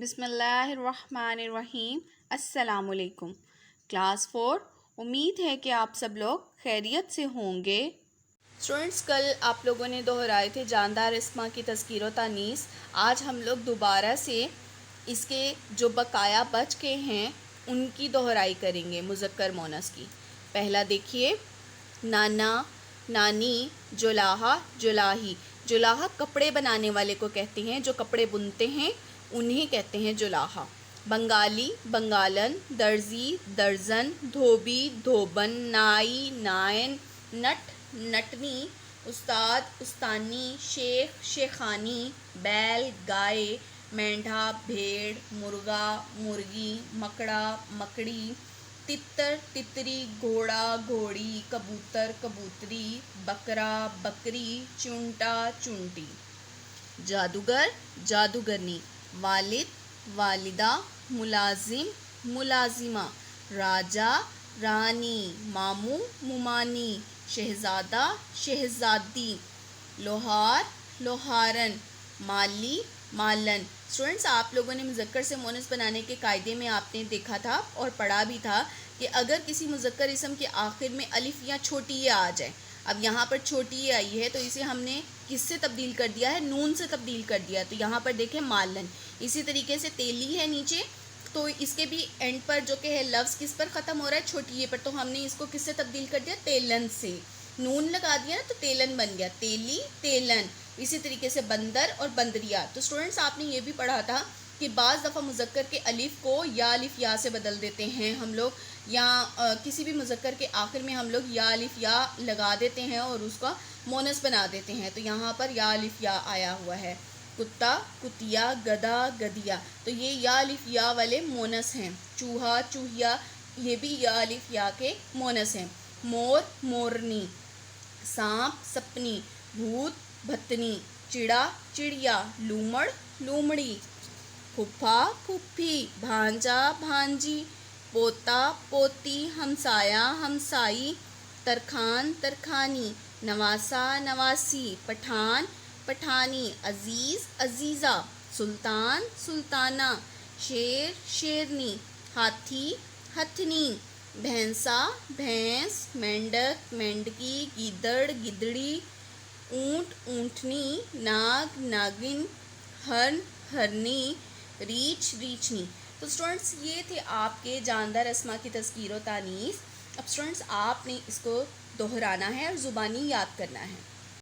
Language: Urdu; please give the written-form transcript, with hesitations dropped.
بسم اللہ الرحمن الرحیم۔ السلام علیکم کلاس 4۔ امید ہے کہ آپ سب لوگ خیریت سے ہوں گے۔ اسٹوڈنٹس، کل آپ لوگوں نے دہرائے تھے جاندار اسما کی تذکیر و تانیث۔ آج ہم لوگ دوبارہ سے اس کے جو بقایا بچ کے ہیں ان کی دہرائی کریں گے، مذکر مونث کی۔ پہلا دیکھیے، نانا، نانی، جولاہا، جولاہی۔ جولاہا کپڑے بنانے والے کو کہتے ہیں، جو کپڑے بنتے ہیں انہیں کہتے ہیں جولاہا۔ بنگالی، بنگالن، درزی، درزن، دھوبی، دھوبن، نائی، نائن، نٹ، نٹنی، استاد، استانی، شیخ، شیخانی، بیل، گائے، مینڈھا، بھیڑ، مرغا، مرغی، مکڑا، مکڑی، تتر، تتری، گھوڑا، گھوڑی، کبوتر، کبوتری، بکرا، بکری، چونٹا، چونٹی۔ جادوگر، جادوگرنی، والد، والدہ، ملازم، ملازمہ، راجا، رانی، ماموں، ممانی، شہزادہ، شہزادی، لوہار، لوہارن، مالی، مالن۔ اسٹوڈنٹس، آپ لوگوں نے مذکر سے مونث بنانے کے قاعدے میں آپ نے دیکھا تھا اور پڑھا بھی تھا کہ اگر کسی مذکر اسم کے آخر میں الف یا چھوٹی یہ آ جائے، اب یہاں پر چھوٹی یہ آئی ہے تو اسے ہم نے کس سے تبدیل کر دیا ہے؟ نون سے تبدیل کر دیا۔ تو یہاں پر دیکھیں مالن۔ اسی طریقے سے تیلی ہے نیچے، تو اس کے بھی اینڈ پر جو کہ ہے لفظ کس پر ختم ہو رہا ہے؟ چھوٹی یہ پر، تو ہم نے اس کو کس سے تبدیل کر دیا؟ تیلن سے۔ نون لگا دیا نا تو تیلن بن گیا، تیلی، تیلن۔ اسی طریقے سے بندر اور بندریا۔ تو اسٹوڈنٹس، آپ نے یہ بھی پڑھا تھا کہ بعض دفعہ مذکر کے الف کو یا الف یا سے بدل دیتے ہیں ہم لوگ، یا کسی بھی مذکر کے آخر میں ہم لوگ یا الف یا لگا دیتے ہیں اور اس کا مونث بنا دیتے ہیں۔ تو یہاں پر یا الف یا آیا ہوا ہے۔ کتا، کتیا، گدھا، گدھیا۔ تو یہ یا الف یا والے مونث ہیں۔ چوہا، چوہیا، یہ بھی یا الف یا کے مونث ہیں۔ مور، مورنی، سانپ، سپنی، بھوت، بھتنی، چڑا، چڑیا، لومڑ، لومڑی، پھپھا، پھپھی، بھانجا، بھانجی، پوتا، پوتی، ہمسایا، ہمسائی، ترکھان، ترکھانی، نواسا، نواسی، پٹھان، پٹھانی، عزیز، عزیزہ، سلطان، سلطانہ، شیر، شیرنی، ہاتھی، ہتھنی، بھینسا، بھینس، مینڈک، مینڈکی، گیدڑ، گدڑی، اونٹ، اونٹنی، ناگ، ناگن، ہرن، ہرنی، ریچھ، ریچھنی۔ تو اسٹوڈنٹس، یہ تھے آپ کے جاندار اسما کی تذکیر و تانیث۔ اب اسٹوڈنٹس، آپ نے اس کو دہرانا ہے اور زبانی یاد کرنا ہے۔